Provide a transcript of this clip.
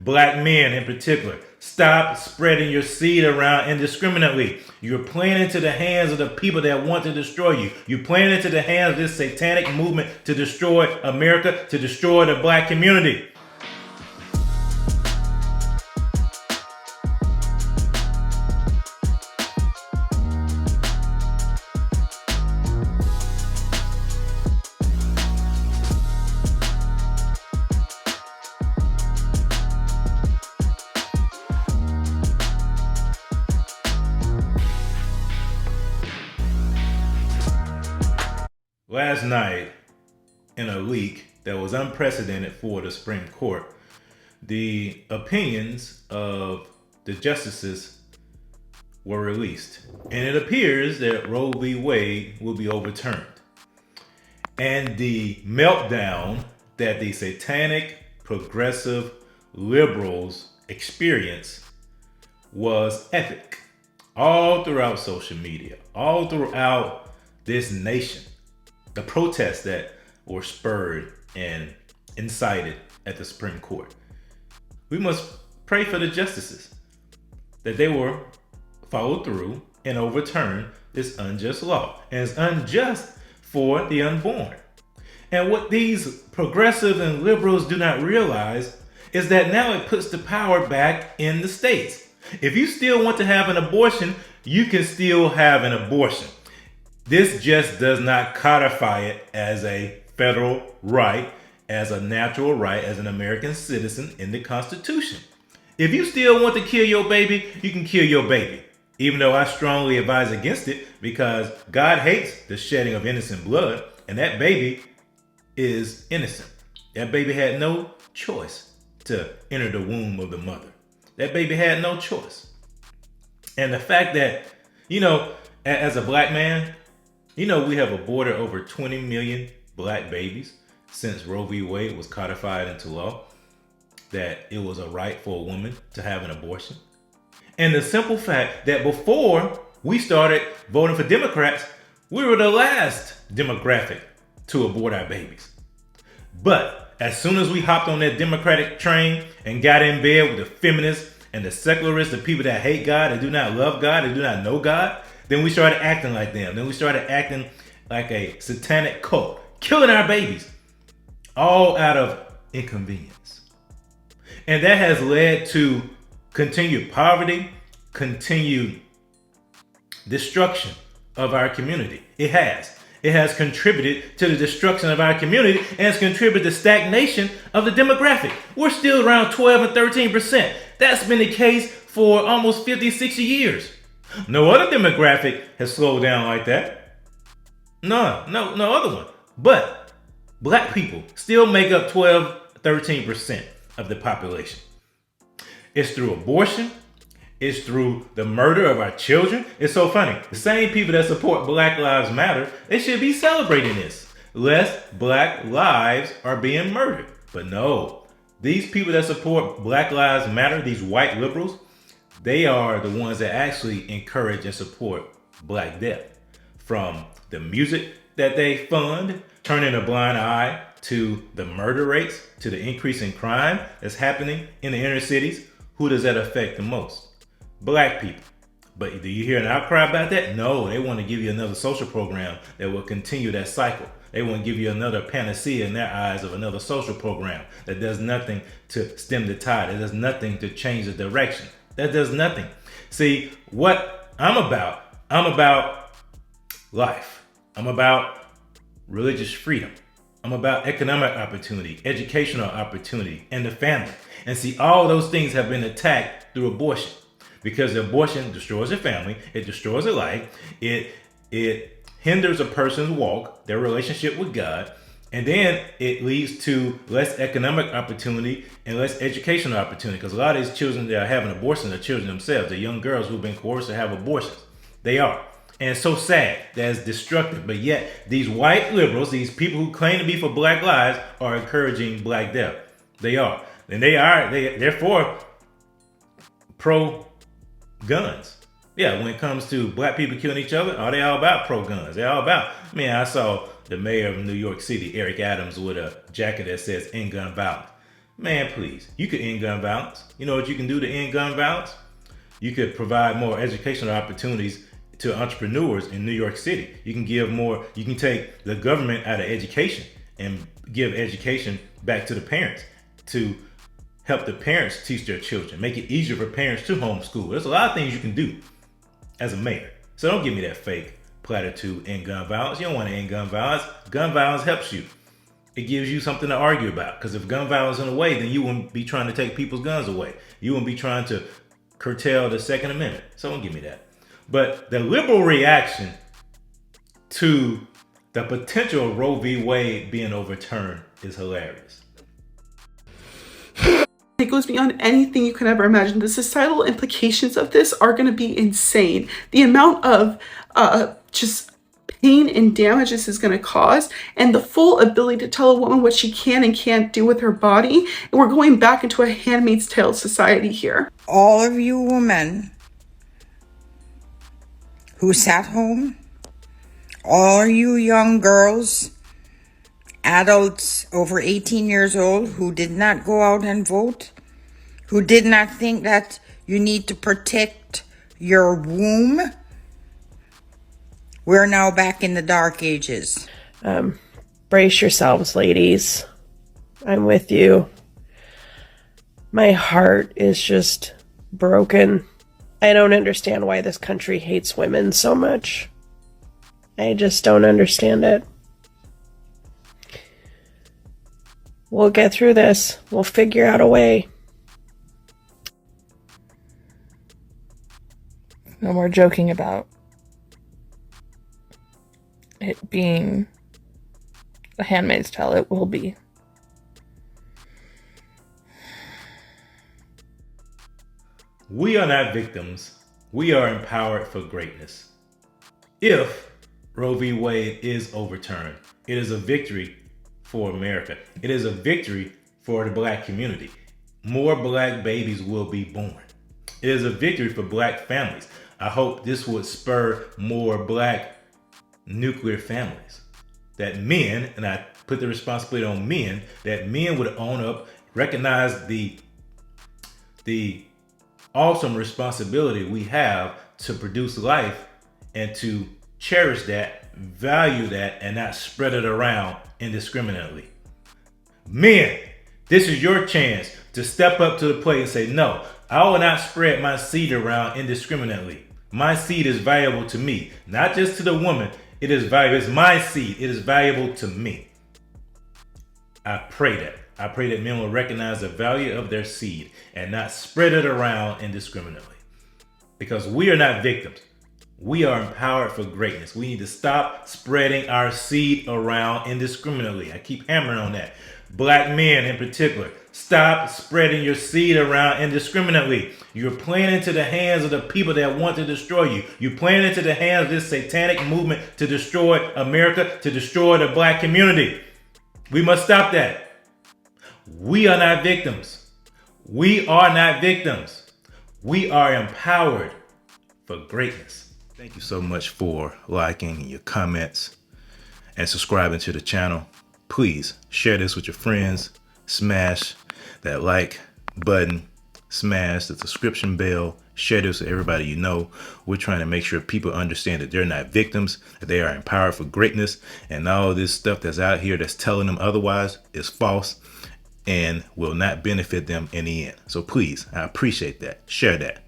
Black men in particular, stop spreading your seed around indiscriminately. You're playing into the hands of the people that want to destroy you. You're playing into the hands of this satanic movement to destroy America, to destroy the black community. Last night, in a leak that was unprecedented for the Supreme Court, the opinions of the justices were released. And it appears that Roe v. Wade will be overturned. And the meltdown that the satanic, progressive liberals experienced was epic. All throughout social media, all throughout this nation. The protests that were spurred and incited at the Supreme Court. We must pray for the justices that they will follow through and overturn this unjust law. And it's unjust for the unborn. And what these progressives and liberals do not realize is that now it puts the power back in the states. If you still want to have an abortion, you can still have an abortion. This just does not codify it as a federal right, as a natural right, as an American citizen in the Constitution. If you still want to kill your baby, you can kill your baby. Even though I strongly advise against it because God hates the shedding of innocent blood, and that baby is innocent. That baby had no choice to enter the womb of the mother. That baby had no choice. And the fact that, as a black man, we have aborted over 20 million black babies since Roe v. Wade was codified into law, that it was a right for a woman to have an abortion. And the simple fact that before we started voting for Democrats, we were the last demographic to abort our babies. But as soon as we hopped on that Democratic train and got in bed with the feminists and the secularists, the people that hate God, that do not love God, that do not know God, then we started acting like them. Then we started acting like a satanic cult, killing our babies, all out of inconvenience. And that has led to continued poverty, continued destruction of our community. It has. It has contributed to the destruction of our community, and it's contributed to stagnation of the demographic. We're still around 12 and 13%. That's been the case for almost 50, 60 years. No other demographic has slowed down like that. No other one. But black people still make up 12, 13% of the population. It's through abortion. It's through the murder of our children. It's so funny. The same people that support Black Lives Matter, they should be celebrating this. Less black lives are being murdered. But no, these people that support Black Lives Matter, these white liberals, they are the ones that actually encourage and support Black death. From the music that they fund, turning a blind eye to the murder rates, to the increase in crime that's happening in the inner cities. Who does that affect the most? Black people. But do you hear an outcry about that? No, they want to give you another social program that will continue that cycle. They want to give you another panacea in their eyes of another social program that does nothing to stem the tide. It does nothing to change the direction. That does nothing. See, what I'm about life. I'm about religious freedom. I'm about economic opportunity, educational opportunity, and the family. And see, all those things have been attacked through abortion. Because abortion destroys a family, it destroys a life, it hinders a person's walk, their relationship with God, and then it leads to less economic opportunity and less educational opportunity. Because a lot of these children that are having abortions are children themselves. They're young girls who've been coerced to have abortions. They are. And it's so sad that it's destructive. But yet, these white liberals, these people who claim to be for black lives, are encouraging black death. They are. And they're for pro-guns. Yeah, when it comes to black people killing each other, they all about pro-guns. They're all about, I saw the mayor of New York City, Eric Adams, with a jacket that says "End Gun Violence." Man, please. You could end gun violence. You know what you can do to end gun violence? You could provide more educational opportunities to entrepreneurs in New York City. You can give more, you can take the government out of education and give education back to the parents to help the parents teach their children, make it easier for parents to homeschool. There's a lot of things you can do as a mayor. So don't give me that fake platitude, end gun violence. You don't want to end gun violence. Gun violence helps you. It gives you something to argue about. Because if gun violence is in the way, then you wouldn't be trying to take people's guns away. You wouldn't be trying to curtail the Second Amendment. So don't give me that. But the liberal reaction to the potential of Roe v. Wade being overturned is hilarious. It goes beyond anything you can ever imagine. The societal implications of this are going to be insane. The amount of just pain and damage this is going to cause, and the full ability to tell a woman what she can and can't do with her body. And we're going back into a Handmaid's Tale society here. All of you women who sat home, all you young girls, adults over 18 years old who did not go out and vote, who did not think that you need to protect your womb, we're now back in the dark ages. Brace yourselves, ladies. I'm with you. My heart is just broken. I don't understand why this country hates women so much. I just don't understand it. We'll get through this. We'll figure out a way. No more joking about it being a Handmaid's Tale. It will be. We are not victims. We are empowered for greatness. If Roe v. Wade is overturned, it is a victory for America. It is a victory for the black community. More black babies will be born. It is a victory for black families. I hope this would spur more black nuclear families. That men, and I put the responsibility on men, that men would own up, recognize the awesome responsibility we have to produce life and to cherish that, value that, and not spread it around indiscriminately. Men, this is your chance to step up to the plate and say, no, I will not spread my seed around indiscriminately. My seed is valuable to me, not just to the woman. It is valuable. It's my seed. It is valuable to me. I pray that. I pray that men will recognize the value of their seed and not spread it around indiscriminately. Because we are not victims. We are empowered for greatness. We need to stop spreading our seed around indiscriminately. I keep hammering on that. Black men in particular, stop spreading your seed around indiscriminately. You're playing into the hands of the people that want to destroy you. You're playing into the hands of this satanic movement to destroy America, to destroy the black community. We must stop that. We are not victims. We are not victims. We are empowered for greatness. Thank you so much for liking your comments and subscribing to the channel. Please share this with your friends. Smash that like button. Smash the subscription bell. Share this with everybody you know. We're trying to make sure people understand that they're not victims, that they are empowered for greatness, and all this stuff that's out here that's telling them otherwise is false and will not benefit them in the end. So please, I appreciate that. Share that.